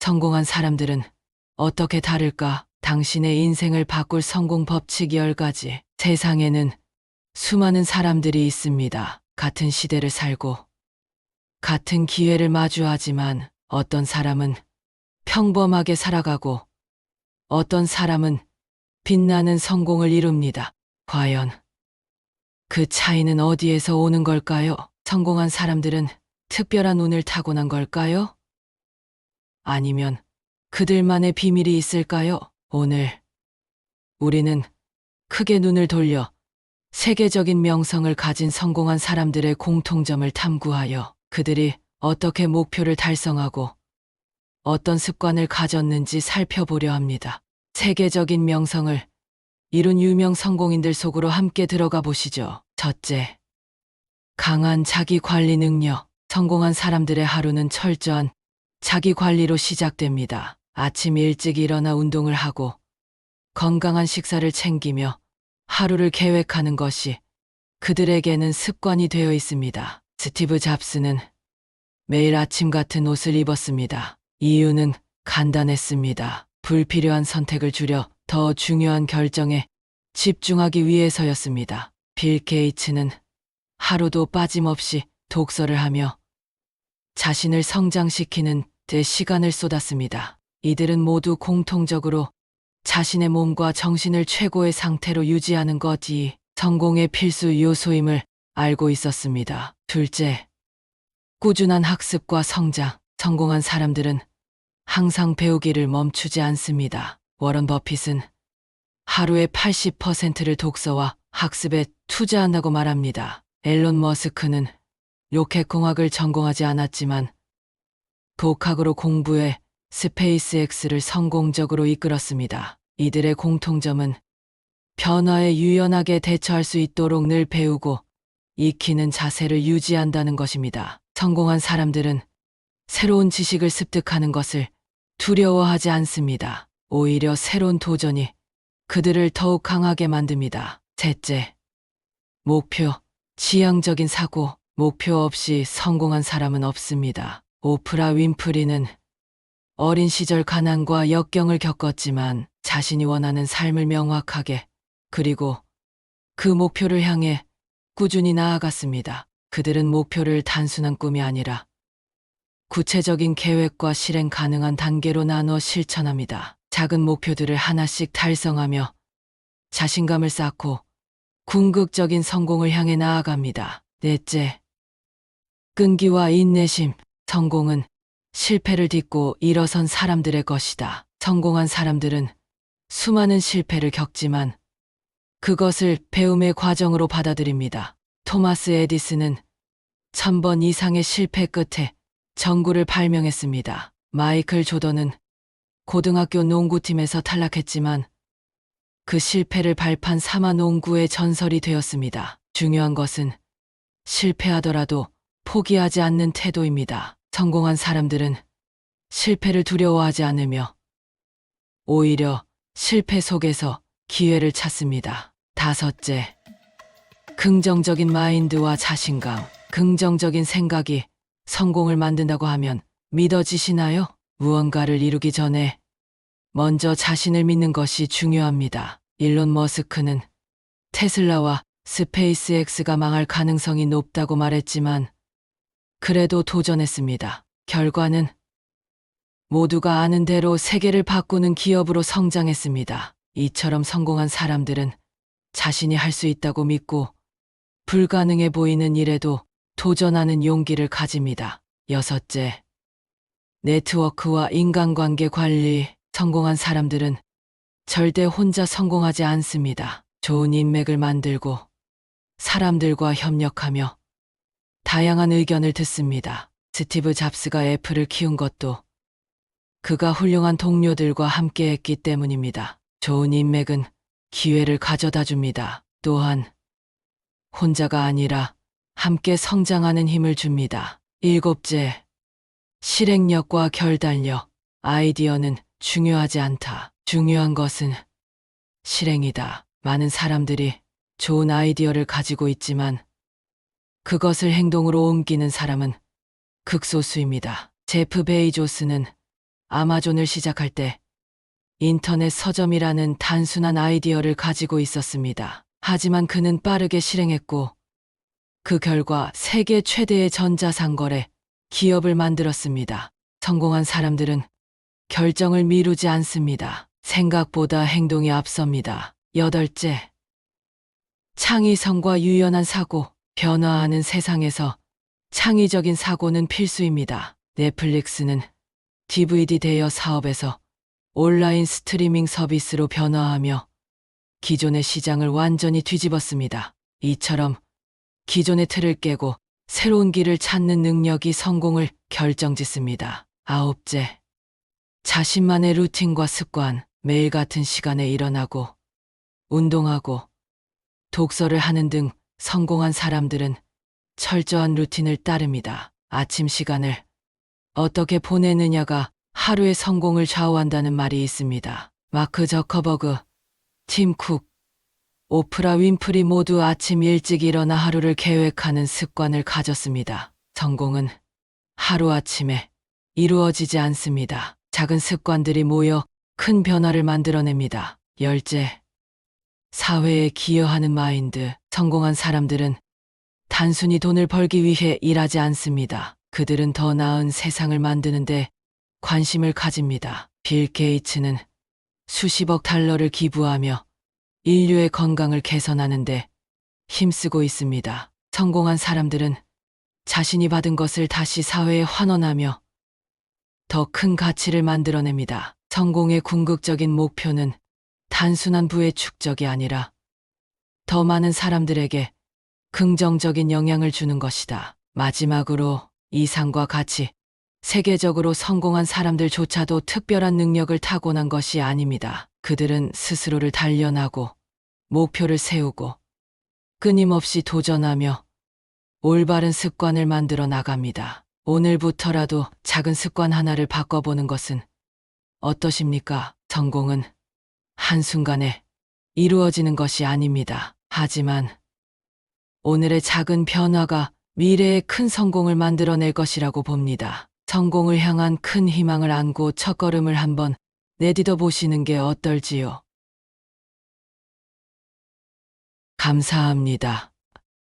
성공한 사람들은 어떻게 다를까? 당신의 인생을 바꿀 성공 법칙 10가지. 세상에는 수많은 사람들이 있습니다. 같은 시대를 살고 같은 기회를 마주하지만 어떤 사람은 평범하게 살아가고 어떤 사람은 빛나는 성공을 이룹니다. 과연 그 차이는 어디에서 오는 걸까요? 성공한 사람들은 특별한 운을 타고난 걸까요? 아니면 그들만의 비밀이 있을까요? 오늘 우리는 크게 눈을 돌려 세계적인 명성을 가진 성공한 사람들의 공통점을 탐구하여 그들이 어떻게 목표를 달성하고 어떤 습관을 가졌는지 살펴보려 합니다. 세계적인 명성을 이룬 유명 성공인들 속으로 함께 들어가 보시죠. 첫째, 강한 자기 관리 능력. 성공한 사람들의 하루는 철저한 자기 관리로 시작됩니다. 아침 일찍 일어나 운동을 하고 건강한 식사를 챙기며 하루를 계획하는 것이 그들에게는 습관이 되어 있습니다. 스티브 잡스는 매일 아침 같은 옷을 입었습니다. 이유는 간단했습니다. 불필요한 선택을 줄여 더 중요한 결정에 집중하기 위해서였습니다. 빌 게이츠는 하루도 빠짐없이 독서를 하며 자신을 성장시키는 데 시간을 쏟았습니다. 이들은 모두 공통적으로 자신의 몸과 정신을 최고의 상태로 유지하는 것이 성공의 필수 요소임을 알고 있었습니다. 둘째, 꾸준한 학습과 성장. 성공한 사람들은 항상 배우기를 멈추지 않습니다. 워런 버핏은 하루의 80%를 독서와 학습에 투자한다고 말합니다. 앨런 머스크는 로켓공학을 전공하지 않았지만 독학으로 공부해 스페이스X를 성공적으로 이끌었습니다. 이들의 공통점은 변화에 유연하게 대처할 수 있도록 늘 배우고 익히는 자세를 유지한다는 것입니다. 성공한 사람들은 새로운 지식을 습득하는 것을 두려워하지 않습니다. 오히려 새로운 도전이 그들을 더욱 강하게 만듭니다. 셋째, 목표, 지향적인 사고. 목표 없이 성공한 사람은 없습니다. 오프라 윈프리는 어린 시절 가난과 역경을 겪었지만 자신이 원하는 삶을 명확하게 그리고 그 목표를 향해 꾸준히 나아갔습니다. 그들은 목표를 단순한 꿈이 아니라 구체적인 계획과 실행 가능한 단계로 나눠 실천합니다. 작은 목표들을 하나씩 달성하며 자신감을 쌓고 궁극적인 성공을 향해 나아갑니다. 넷째, 끈기와 인내심. 성공은 실패를 딛고 일어선 사람들의 것이다. 성공한 사람들은 수많은 실패를 겪지만 그것을 배움의 과정으로 받아들입니다. 토마스 에디슨은 1000번 이상의 실패 끝에 전구를 발명했습니다. 마이클 조던은 고등학교 농구팀에서 탈락했지만 그 실패를 발판 삼아 농구의 전설이 되었습니다. 중요한 것은 실패하더라도 포기하지 않는 태도입니다. 성공한 사람들은 실패를 두려워하지 않으며 오히려 실패 속에서 기회를 찾습니다. 다섯째, 긍정적인 마인드와 자신감. 긍정적인 생각이 성공을 만든다고 하면 믿어지시나요? 무언가를 이루기 전에 먼저 자신을 믿는 것이 중요합니다. 일론 머스크는 테슬라와 스페이스X가 망할 가능성이 높다고 말했지만 그래도 도전했습니다. 결과는 모두가 아는 대로 세계를 바꾸는 기업으로 성장했습니다. 이처럼 성공한 사람들은 자신이 할 수 있다고 믿고 불가능해 보이는 일에도 도전하는 용기를 가집니다. 여섯째, 네트워크와 인간관계 관리. 성공한 사람들은 절대 혼자 성공하지 않습니다. 좋은 인맥을 만들고 사람들과 협력하며 다양한 의견을 듣습니다. 스티브 잡스가 애플을 키운 것도 그가 훌륭한 동료들과 함께했기 때문입니다. 좋은 인맥은 기회를 가져다 줍니다. 또한 혼자가 아니라 함께 성장하는 힘을 줍니다. 일곱째, 실행력과 결단력. 아이디어는 중요하지 않다. 중요한 것은 실행이다. 많은 사람들이 좋은 아이디어를 가지고 있지만 그것을 행동으로 옮기는 사람은 극소수입니다. 제프 베이조스는 아마존을 시작할 때 인터넷 서점이라는 단순한 아이디어를 가지고 있었습니다. 하지만 그는 빠르게 실행했고 그 결과 세계 최대의 전자상거래 기업을 만들었습니다. 성공한 사람들은 결정을 미루지 않습니다. 생각보다 행동이 앞섭니다. 여덟째, 창의성과 유연한 사고. 변화하는 세상에서 창의적인 사고는 필수입니다. 넷플릭스는 DVD 대여 사업에서 온라인 스트리밍 서비스로 변화하며 기존의 시장을 완전히 뒤집었습니다. 이처럼 기존의 틀을 깨고 새로운 길을 찾는 능력이 성공을 결정짓습니다. 아홉째, 자신만의 루틴과 습관. 매일 같은 시간에 일어나고 운동하고 독서를 하는 등 성공한 사람들은 철저한 루틴을 따릅니다. 아침 시간을 어떻게 보내느냐가 하루의 성공을 좌우한다는 말이 있습니다. 마크 저커버그, 팀 쿡, 오프라 윈프리 모두 아침 일찍 일어나 하루를 계획하는 습관을 가졌습니다. 성공은 하루아침에 이루어지지 않습니다. 작은 습관들이 모여 큰 변화를 만들어냅니다. 열째, 사회에 기여하는 마인드. 성공한 사람들은 단순히 돈을 벌기 위해 일하지 않습니다. 그들은 더 나은 세상을 만드는데 관심을 가집니다. 빌 게이츠는 수십억 달러를 기부하며 인류의 건강을 개선하는데 힘쓰고 있습니다. 성공한 사람들은 자신이 받은 것을 다시 사회에 환원하며 더 큰 가치를 만들어냅니다. 성공의 궁극적인 목표는 단순한 부의 축적이 아니라 더 많은 사람들에게 긍정적인 영향을 주는 것이다. 마지막으로 이상과 가치. 세계적으로 성공한 사람들조차도 특별한 능력을 타고난 것이 아닙니다. 그들은 스스로를 단련하고 목표를 세우고 끊임없이 도전하며 올바른 습관을 만들어 나갑니다. 오늘부터라도 작은 습관 하나를 바꿔보는 것은 어떠십니까? 성공은 한순간에 이루어지는 것이 아닙니다. 하지만 오늘의 작은 변화가 미래의 큰 성공을 만들어낼 것이라고 봅니다. 성공을 향한 큰 희망을 안고 첫걸음을 한번 내딛어 보시는 게 어떨지요? 감사합니다.